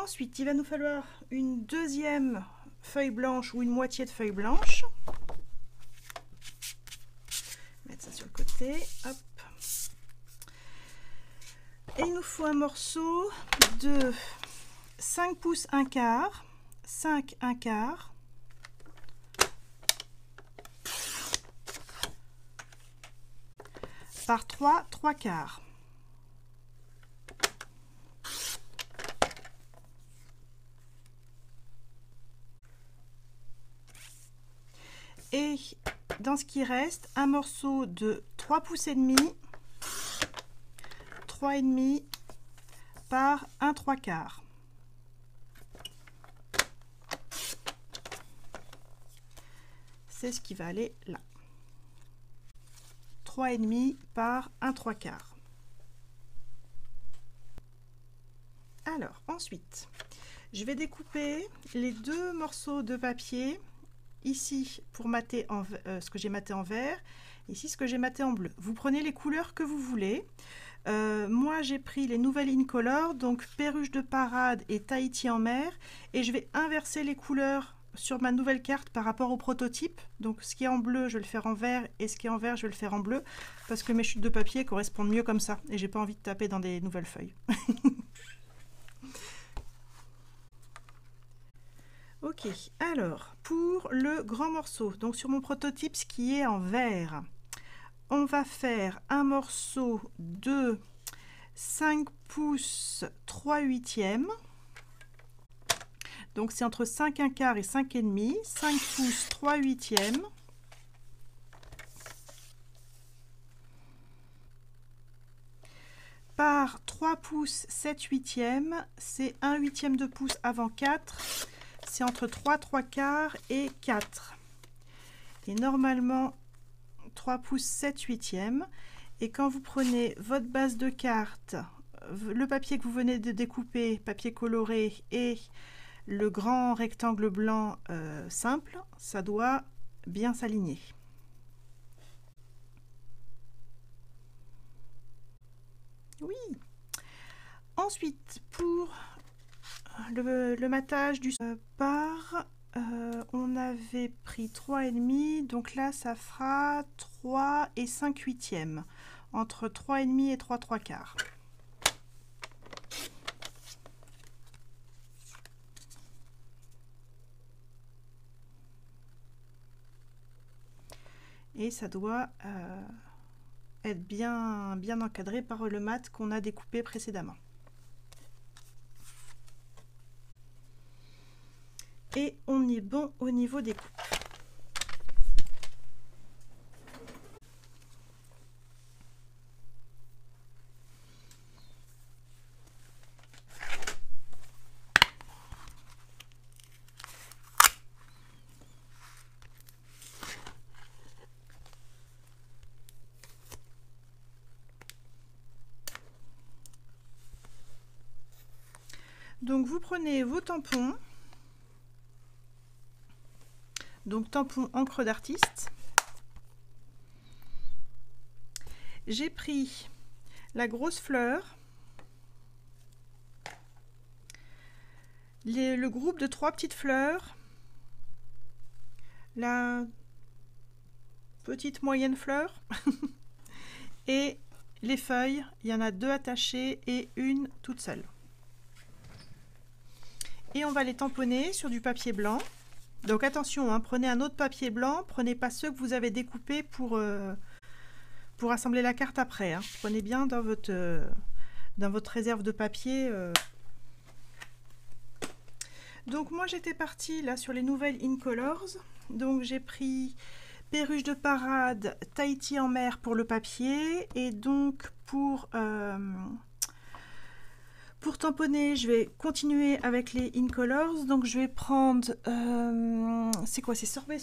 Ensuite, il va nous falloir une deuxième feuille blanche ou une moitié de feuille blanche. Mettre ça sur le côté. Hop. Et il nous faut un morceau de 5 pouces 1/4, 5 1/4, par 3 3/4. Et dans ce qui reste, un morceau de 3 pouces et demi, 3,5 par 1 3/4. C'est ce qui va aller là. 3,5 par 1 3/4. Alors ensuite, je vais découper les deux morceaux de papier. Ici pour mater ce que j'ai maté en vert, ici ce que j'ai maté en bleu. Vous prenez les couleurs que vous voulez. Moi j'ai pris les nouvelles Incolor, donc Perruche de Parade et Tahiti en mer, et je vais inverser les couleurs sur ma nouvelle carte par rapport au prototype. Donc ce qui est en bleu je vais le faire en vert et ce qui est en vert je vais le faire en bleu, parce que mes chutes de papier correspondent mieux comme ça et j'ai pas envie de taper dans des nouvelles feuilles. Ok, alors pour le grand morceau, donc sur mon prototype ce qui est en vert, on va faire un morceau de 5 pouces 3/8. Donc c'est entre 5 1/4 et 5,5, 5 pouces 3/8. Par 3 pouces 7/8, c'est 1/8 de pouce avant 4. C'est entre 3 3/4 et 4. Et normalement 3 pouces 7/8. Et quand vous prenez votre base de carte, le papier que vous venez de découper, papier coloré, et le grand rectangle blanc simple, ça doit bien s'aligner. Oui. Ensuite, pour le matage du on avait pris 3,5, donc là ça fera 3 et 5/8, entre 3,5 et 3 3/4. Et ça doit être bien encadré par le mat qu'on a découpé précédemment. Et on est bon au niveau des coupes. Donc vous prenez vos tampons. Donc tampon encre d'artiste. J'ai pris la grosse fleur, le groupe de 3 petites fleurs, la petite moyenne fleur et les feuilles. Il y en a 2 attachées et une toute seule. Et on va les tamponner sur du papier blanc. Donc attention, hein, prenez un autre papier blanc, prenez pas ceux que vous avez découpés pour assembler la carte après. Hein. Prenez bien dans votre réserve de papier. Donc moi j'étais partie là sur les nouvelles Incolors. Donc j'ai pris Perruche de Parade, Tahiti en mer pour le papier. Et donc pour tamponner, je vais continuer avec les Incolors. Donc je vais prendre, c'est quoi? C'est sorbet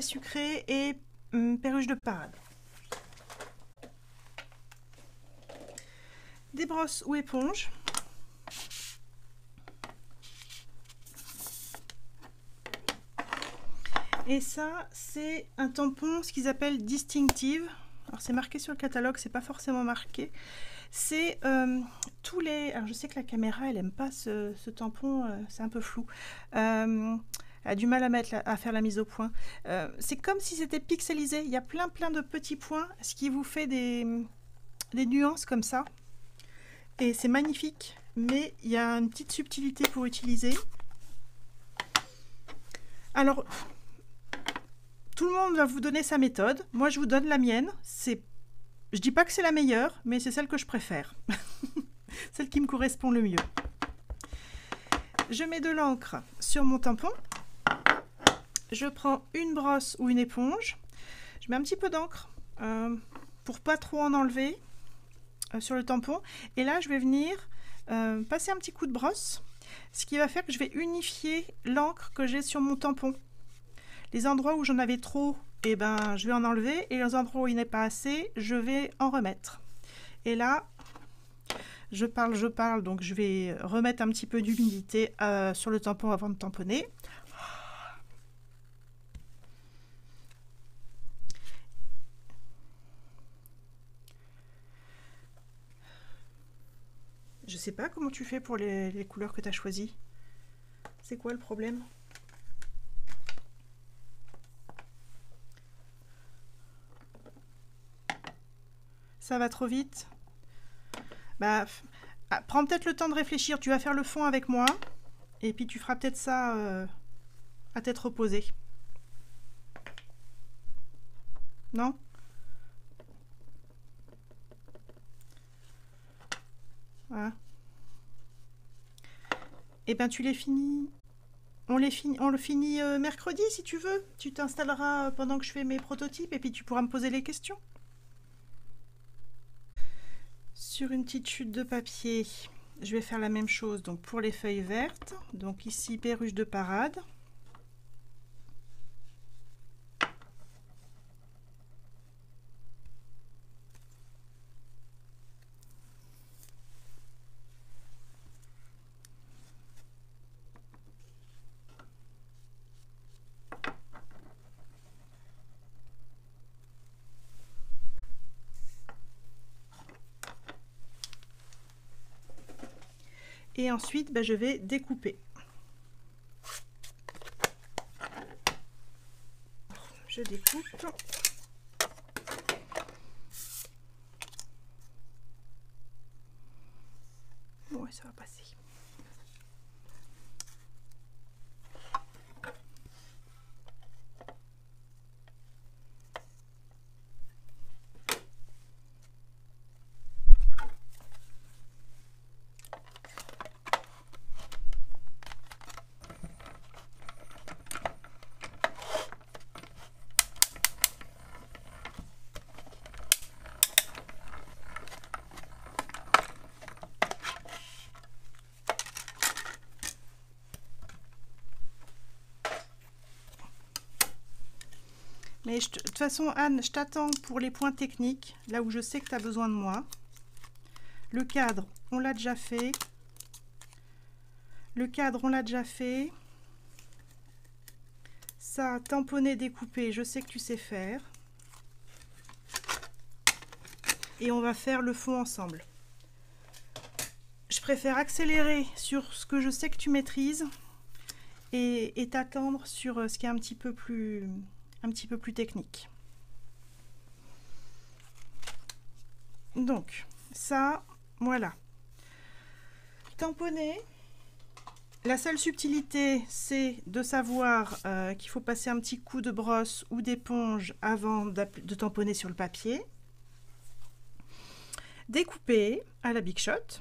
sucré et Perruche de Parade. Des brosses ou éponges. Et ça, c'est un tampon, ce qu'ils appellent Distinctive. Alors c'est marqué sur le catalogue, c'est pas forcément marqué. C'est tous les... Alors je sais que la caméra, elle aime pas ce tampon, c'est un peu flou. Elle a du mal à faire la mise au point. C'est comme si c'était pixelisé. Il y a plein de petits points, ce qui vous fait des nuances comme ça. Et c'est magnifique, mais il y a une petite subtilité pour utiliser. Alors, tout le monde va vous donner sa méthode. Moi, je vous donne la mienne. Je dis pas que c'est la meilleure, mais c'est celle que je préfère. Celle qui me correspond le mieux. Je mets de l'encre sur mon tampon. Je prends une brosse ou une éponge. Je mets un petit peu d'encre pour pas trop en enlever sur le tampon. Et là, je vais venir passer un petit coup de brosse, ce qui va faire que je vais unifier l'encre que j'ai sur mon tampon. Les endroits où j'en avais trop, eh ben, je vais en enlever, et les endroits où il n'est pas assez, je vais en remettre. Et là, je parle, donc je vais remettre un petit peu d'humidité sur le tampon avant de tamponner. Je sais pas comment tu fais pour les couleurs que tu as choisies. C'est quoi le problème? Ça va trop vite? Bah, prends peut-être le temps de réfléchir. Tu vas faire le fond avec moi. Et puis tu feras peut-être ça à tête reposée. Non? Voilà. Et ben tu les finis. On le finit mercredi si tu veux. Tu t'installeras pendant que je fais mes prototypes et puis tu pourras me poser les questions. Sur une petite chute de papier, je vais faire la même chose donc pour les feuilles vertes. Donc ici, perruche de parade. Et ensuite, je vais découper. Je découpe. Ouais, ça va passer. Mais de toute façon, Anne, je t'attends pour les points techniques, là où je sais que tu as besoin de moi. Le cadre, on l'a déjà fait. Le cadre, on l'a déjà fait. Ça, tamponner, découper, je sais que tu sais faire. Et on va faire le fond ensemble. Je préfère accélérer sur ce que je sais que tu maîtrises et t'attendre sur ce qui est un petit peu plus technique. Donc, ça, voilà. Tamponner. La seule subtilité, c'est de savoir qu'il faut passer un petit coup de brosse ou d'éponge avant de tamponner sur le papier. Découper à la Big Shot.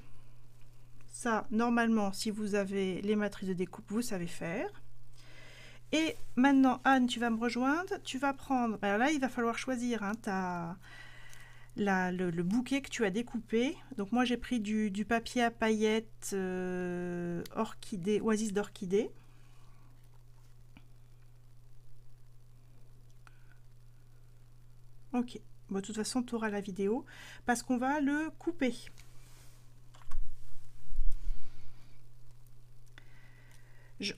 Ça, normalement, si vous avez les matrices de découpe, vous savez faire. Et maintenant, Anne, tu vas me rejoindre. Tu vas prendre... Alors là, il va falloir choisir le bouquet que tu as découpé. Donc moi, j'ai pris du papier à paillettes orchidée, oasis d'orchidée. Ok. Bon, de toute façon, tu auras la vidéo parce qu'on va le couper.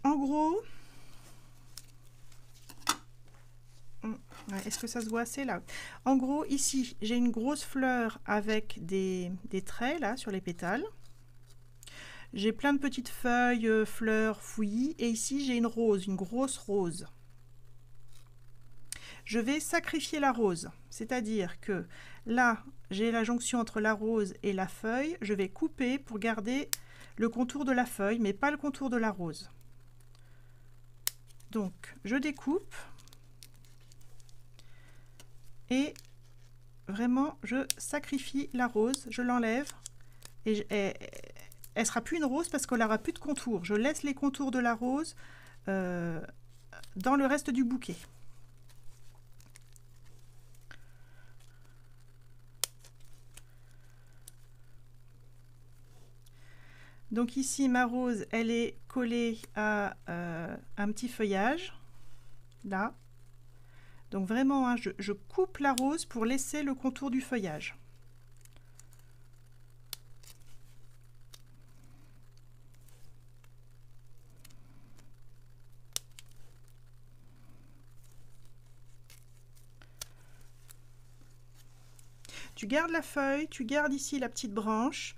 En gros, Est-ce que ça se voit assez là? En gros, ici, j'ai une grosse fleur avec des traits là sur les pétales. J'ai plein de petites feuilles, fleurs, fouillis. Et ici, j'ai une rose, une grosse rose. Je vais sacrifier la rose. C'est-à-dire que là, j'ai la jonction entre la rose et la feuille. Je vais couper pour garder le contour de la feuille, mais pas le contour de la rose. Donc, je découpe. Et vraiment, je sacrifie la rose. Je l'enlève. Et elle sera plus une rose parce qu'elle n'aura plus de contour. Je laisse les contours de la rose dans le reste du bouquet. Donc ici, ma rose, elle est collée à un petit feuillage, là. Donc vraiment, hein, je coupe la rose pour laisser le contour du feuillage. Tu gardes la feuille, tu gardes ici la petite branche,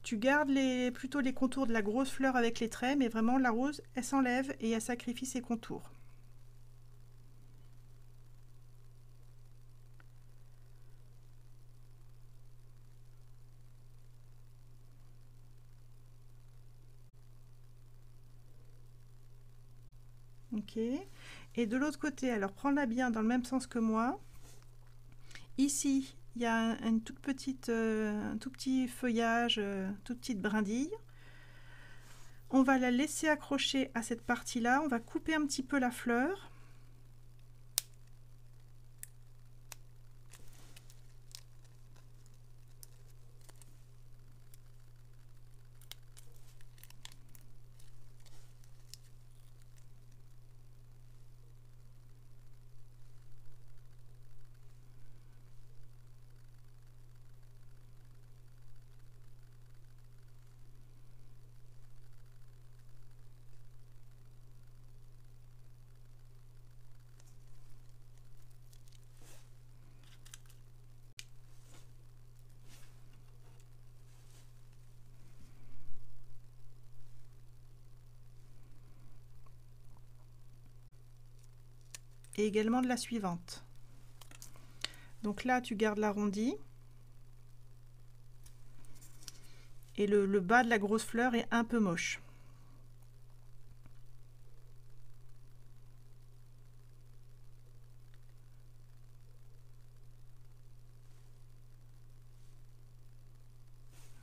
tu gardes plutôt les contours de la grosse fleur avec les traits, mais vraiment la rose, elle s'enlève et elle sacrifie ses contours. Ok. Et de l'autre côté, alors prends-la bien dans le même sens que moi. Ici, il y a un tout petit feuillage, toute petite brindille. On va la laisser accrocher à cette partie-là. On va couper un petit peu la fleur. Et également de la suivante. Donc là, tu gardes l'arrondi. Et le bas de la grosse fleur est un peu moche.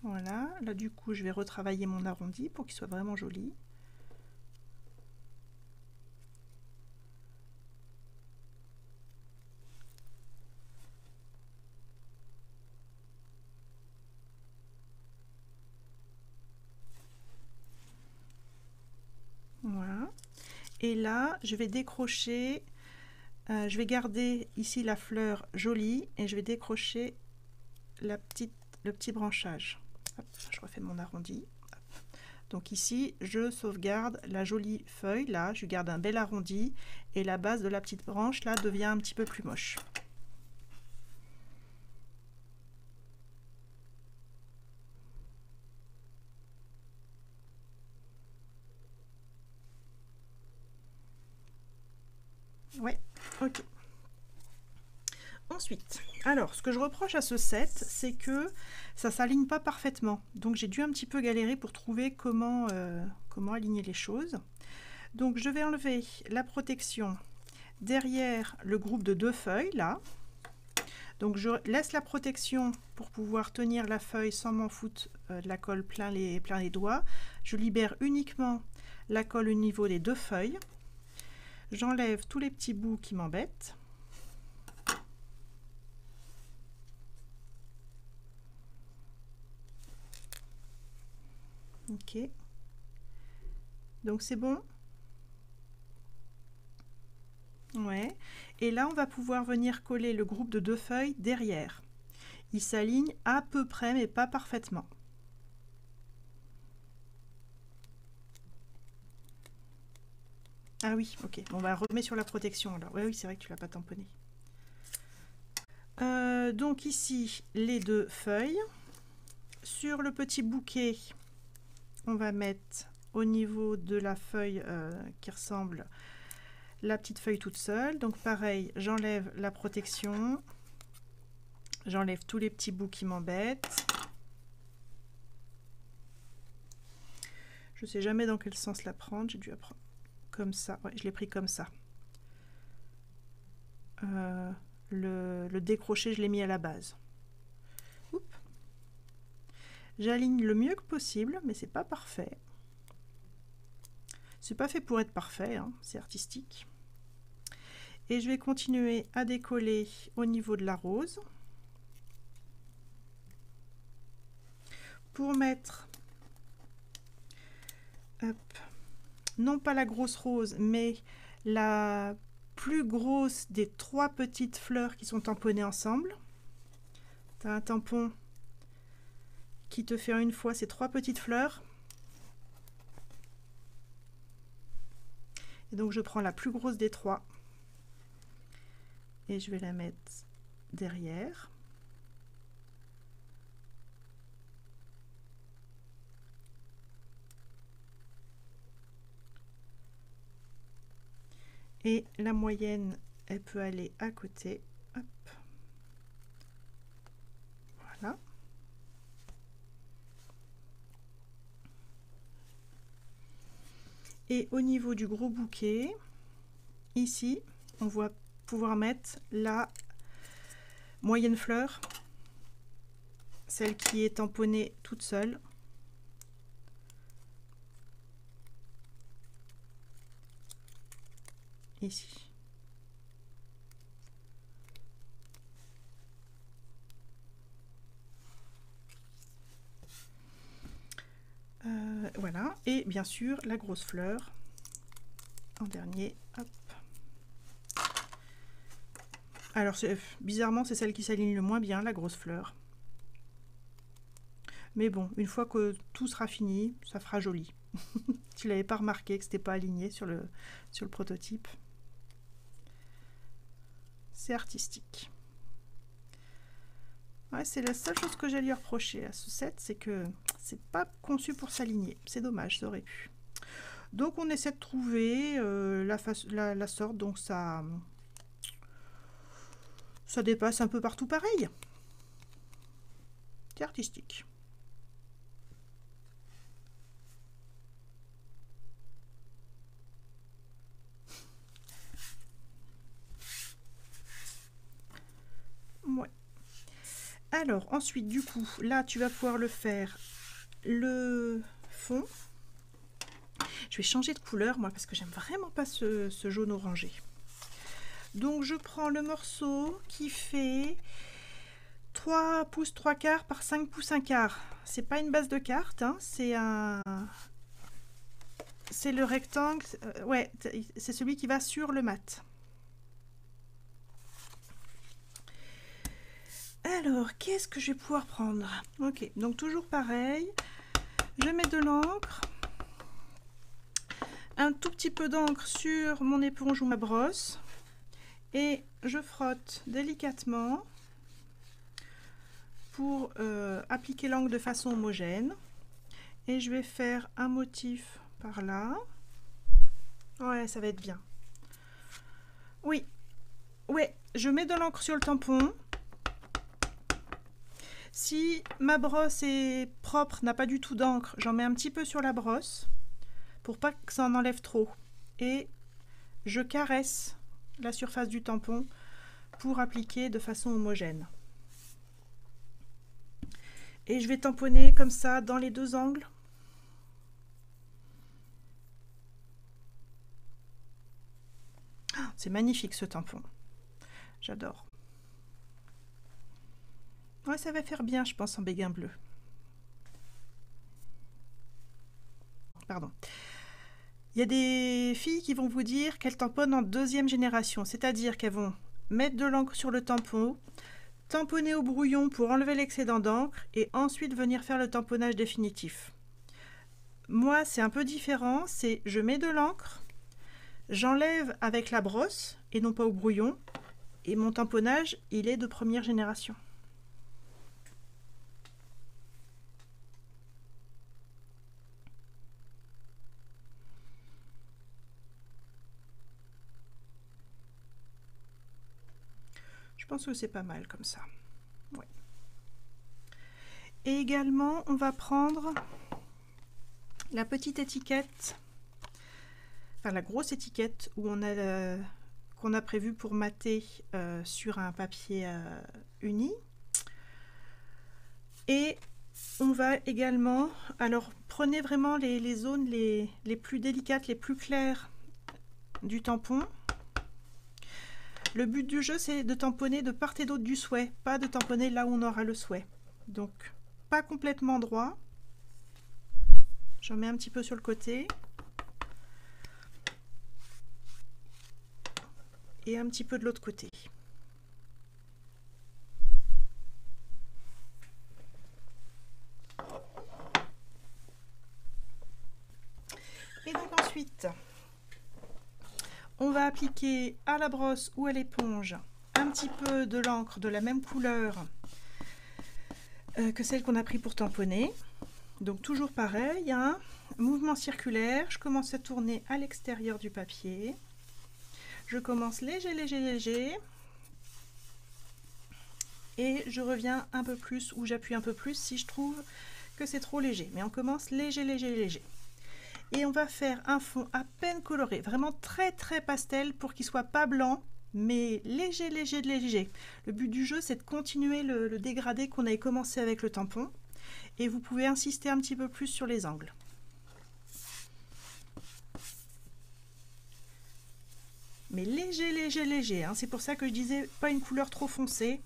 Voilà, là du coup je vais retravailler mon arrondi pour qu'il soit vraiment joli. Voilà. Et là, je vais décrocher, je vais garder ici la fleur jolie et je vais décrocher le petit branchage. Hop, je refais mon arrondi. Hop. Donc ici, je sauvegarde la jolie feuille, là, je garde un bel arrondi et la base de la petite branche, là, devient un petit peu plus moche. Ouais, ok. Ensuite, alors, ce que je reproche à ce set, c'est que ça s'aligne pas parfaitement. Donc, j'ai dû un petit peu galérer pour trouver comment aligner les choses. Donc, je vais enlever la protection derrière le groupe de 2 feuilles, là. Donc, je laisse la protection pour pouvoir tenir la feuille sans m'en foutre de la colle plein les doigts. Je libère uniquement la colle au niveau des 2 feuilles. J'enlève tous les petits bouts qui m'embêtent. Ok. Donc c'est bon. Ouais. Et là, on va pouvoir venir coller le groupe de 2 feuilles derrière. Il s'aligne à peu près, mais pas parfaitement. Ah oui, ok. On va remettre sur la protection alors. Ouais, oui, c'est vrai que tu l'as pas tamponné. Donc ici, les deux feuilles. Sur le petit bouquet, on va mettre au niveau de la feuille qui ressemble la petite feuille toute seule. Donc pareil, j'enlève la protection. J'enlève tous les petits bouts qui m'embêtent. Je ne sais jamais dans quel sens la prendre. J'ai dû apprendre comme ça. Ouais, je l'ai pris comme ça. Le décroché, je l'ai mis à la base. J'aligne le mieux que possible, mais c'est pas parfait. C'est pas fait pour être parfait, hein, c'est artistique. Et je vais continuer à décoller au niveau de la rose. Pour mettre, hop, non pas la grosse rose, mais la plus grosse des trois petites fleurs qui sont tamponnées ensemble. Tu as un tampon qui te fait une fois ces trois petites fleurs. Et donc je prends la plus grosse des trois et je vais la mettre derrière. Et la moyenne, elle peut aller à côté. Hop. Voilà. Et au niveau du gros bouquet, ici, on va pouvoir mettre la moyenne fleur, celle qui est tamponnée toute seule. Ici. Voilà, et bien sûr la grosse fleur en dernier. Hop. Alors bizarrement c'est celle qui s'aligne le moins bien, la grosse fleur. Mais bon, une fois que tout sera fini, ça fera joli. Tu l'avais pas remarqué que c'était pas aligné sur le prototype. C'est artistique. Ouais, c'est la seule chose que j'ai à lui reprocher à ce set, c'est que c'est pas conçu pour s'aligner. C'est dommage, ça aurait pu. Donc on essaie de trouver la sorte, donc ça dépasse un peu partout pareil. C'est artistique. Ouais. Alors ensuite du coup là tu vas pouvoir le faire le fond. Je vais changer de couleur moi parce que j'aime vraiment pas ce jaune orangé. Donc je prends le morceau qui fait 3 pouces 3 quarts par 5 pouces 1 quart. C'est pas une base de carte, hein, c'est le rectangle, ouais, c'est celui qui va sur le mat. Alors, qu'est-ce que je vais pouvoir prendre? Ok, donc toujours pareil, je mets de l'encre, un tout petit peu d'encre sur mon éponge ou ma brosse, et je frotte délicatement pour appliquer l'encre de façon homogène. Et je vais faire un motif par là. Ouais, ça va être bien. Oui, ouais, je mets de l'encre sur le tampon. Si ma brosse est propre, n'a pas du tout d'encre, j'en mets un petit peu sur la brosse pour pas que ça en enlève trop. Et je caresse la surface du tampon pour appliquer de façon homogène. Et je vais tamponner comme ça dans les deux angles. C'est magnifique ce tampon. J'adore. Ouais, ça va faire bien, je pense, en béguin bleu. Pardon. Il y a des filles qui vont vous dire qu'elles tamponnent en deuxième génération, c'est-à-dire qu'elles vont mettre de l'encre sur le tampon, tamponner au brouillon pour enlever l'excédent d'encre et ensuite venir faire le tamponnage définitif. Moi, c'est un peu différent, c'est je mets de l'encre, j'enlève avec la brosse et non pas au brouillon Et mon tamponnage, il est de première génération. Je pense que c'est pas mal comme ça. Ouais. Et également, on va prendre la petite étiquette, enfin la grosse étiquette où on a qu'on a prévu pour mater sur un papier uni. Et on va également, alors prenez vraiment les zones les plus délicates, les plus claires du tampon. Le but du jeu, c'est de tamponner de part et d'autre du souhait, pas de tamponner là où on aura le souhait. Donc, pas complètement droit. J'en mets un petit peu sur le côté. Et un petit peu de l'autre côté. Et donc ensuite, on va appliquer à la brosse ou à l'éponge un petit peu de l'encre de la même couleur que celle qu'on a pris pour tamponner. Donc toujours pareil, hein, mouvement circulaire, je commence à tourner à l'extérieur du papier. Je commence léger, léger, léger. Et je reviens un peu plus ou j'appuie un peu plus si je trouve que c'est trop léger. Mais on commence léger, léger, léger. Et on va faire un fond à peine coloré, vraiment très très pastel pour qu'il soit pas blanc, mais léger, léger, léger. Le but du jeu, c'est de continuer le dégradé qu'on avait commencé avec le tampon. Et vous pouvez insister un petit peu plus sur les angles. Mais léger, léger, léger. Hein. C'est pour ça que je disais pas une couleur trop foncée.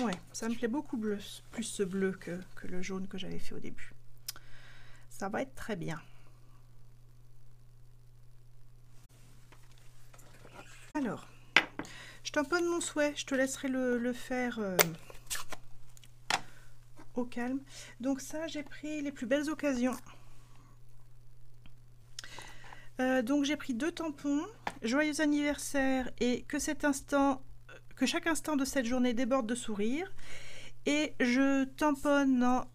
Ouais, ça me plaît beaucoup plus ce bleu que le jaune que j'avais fait au début. Ça va être très bien. Alors, je tamponne mon souhait, je te laisserai le faire au calme. Donc ça, j'ai pris les plus belles occasions. Donc j'ai pris 2 tampons, joyeux anniversaire et que chaque instant de cette journée déborde de sourire. Et je tamponne en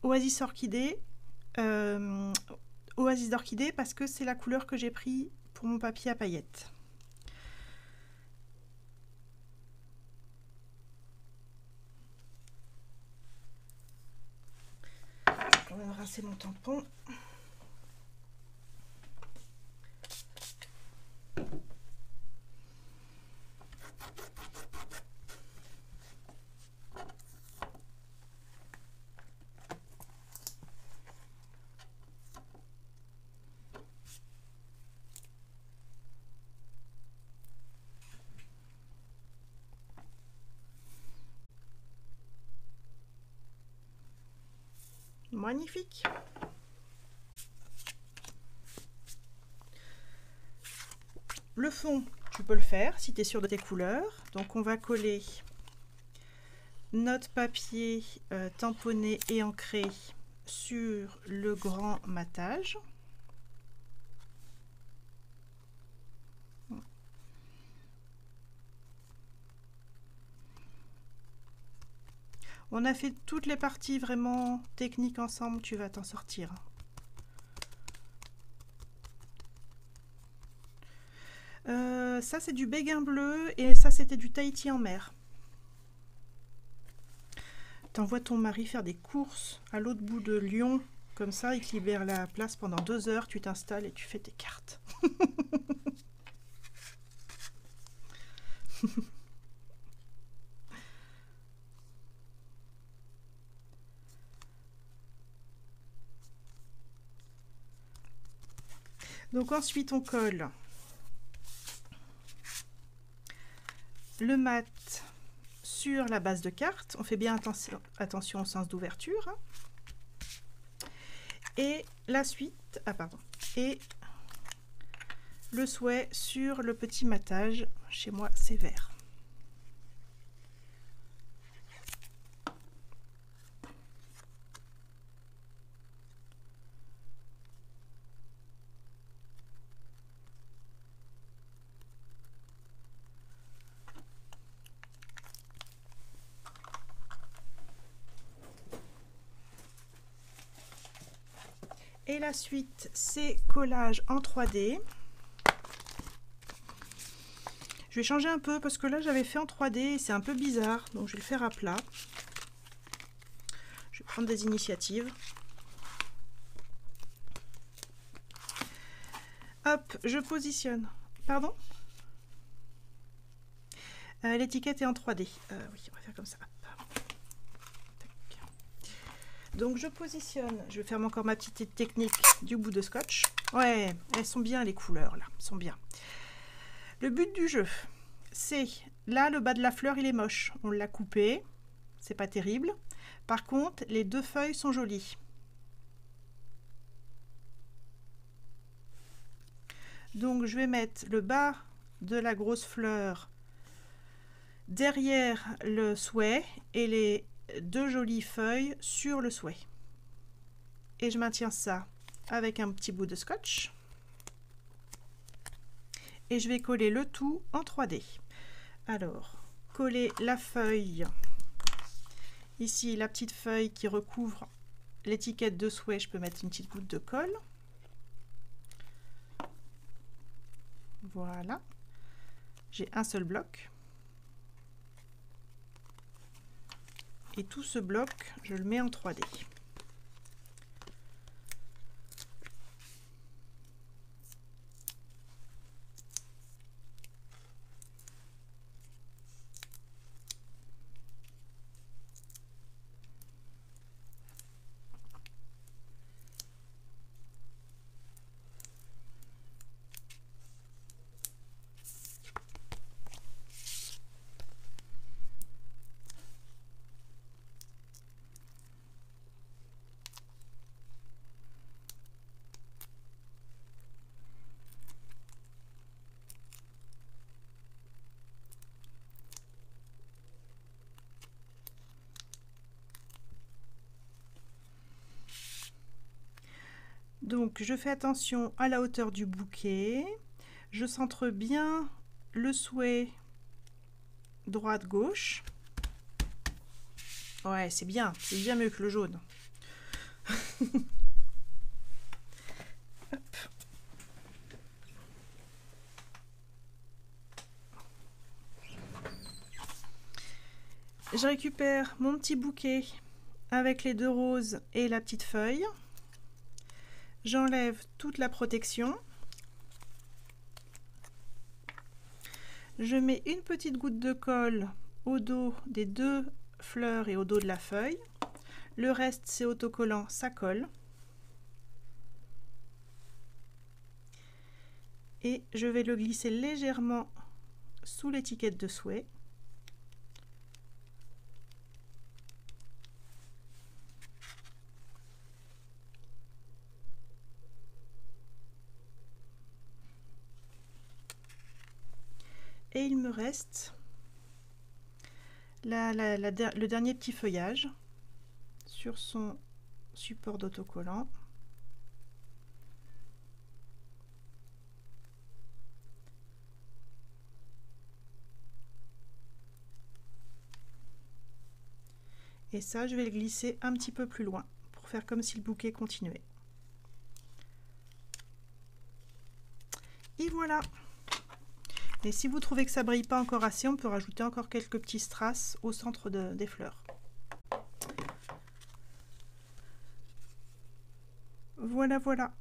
Oasis Orchidée, Oasis d'Orchidée parce que c'est la couleur que j'ai pris pour mon papier à paillettes. On va rincer mon tampon. Magnifique. Le fond, tu peux le faire si tu es sûr de tes couleurs. Donc on va coller notre papier tamponné et ancré sur le grand matage. On a fait toutes les parties vraiment techniques ensemble, tu vas t'en sortir. Ça c'est du béguin bleu et ça c'était du Tahiti en mer. T'envoies ton mari faire des courses à l'autre bout de Lyon, comme ça il te libère la place pendant 2 heures, tu t'installes et tu fais tes cartes. Donc ensuite on colle le mat sur la base de carte. On fait bien attention au sens d'ouverture. Et la suite, et le souhait sur le petit matage. Chez moi, c'est vert. Et la suite, c'est collage en 3D. Je vais changer un peu parce que là, j'avais fait en 3D et c'est un peu bizarre. Donc, je vais le faire à plat. Je vais prendre des initiatives. Hop, je positionne. Pardon ? L'étiquette est en 3D. Oui, on va faire comme ça. Donc je positionne, je vais faire encore ma petite technique du bout de scotch. Ouais, elles sont bien les couleurs là, elles sont bien. Le but du jeu, c'est, là le bas de la fleur il est moche, on l'a coupé, c'est pas terrible. Par contre, les deux feuilles sont jolies. Donc je vais mettre le bas de la grosse fleur derrière le souhait et les deux jolies feuilles sur le souhait. Et je maintiens ça avec un petit bout de scotch. Et je vais coller le tout en 3D. Alors, coller la feuille. Ici, la petite feuille qui recouvre l'étiquette de souhait, je peux mettre une petite goutte de colle. Voilà. J'ai un seul bloc. Et tout ce bloc, je le mets en 3D. Donc je fais attention à la hauteur du bouquet, je centre bien le souhait droite-gauche. Ouais, c'est bien mieux que le jaune. Je récupère mon petit bouquet avec les deux roses et la petite feuille. J'enlève toute la protection. Je mets une petite goutte de colle au dos des deux fleurs et au dos de la feuille. Le reste, c'est autocollant, ça colle. Et je vais le glisser légèrement sous l'étiquette de souhait. Et il me reste le dernier petit feuillage sur son support d'autocollant. Et ça, je vais le glisser un petit peu plus loin pour faire comme si le bouquet continuait. Et voilà! Et si vous trouvez que ça brille pas encore assez, on peut rajouter encore quelques petits strass au centre des fleurs. Voilà, voilà.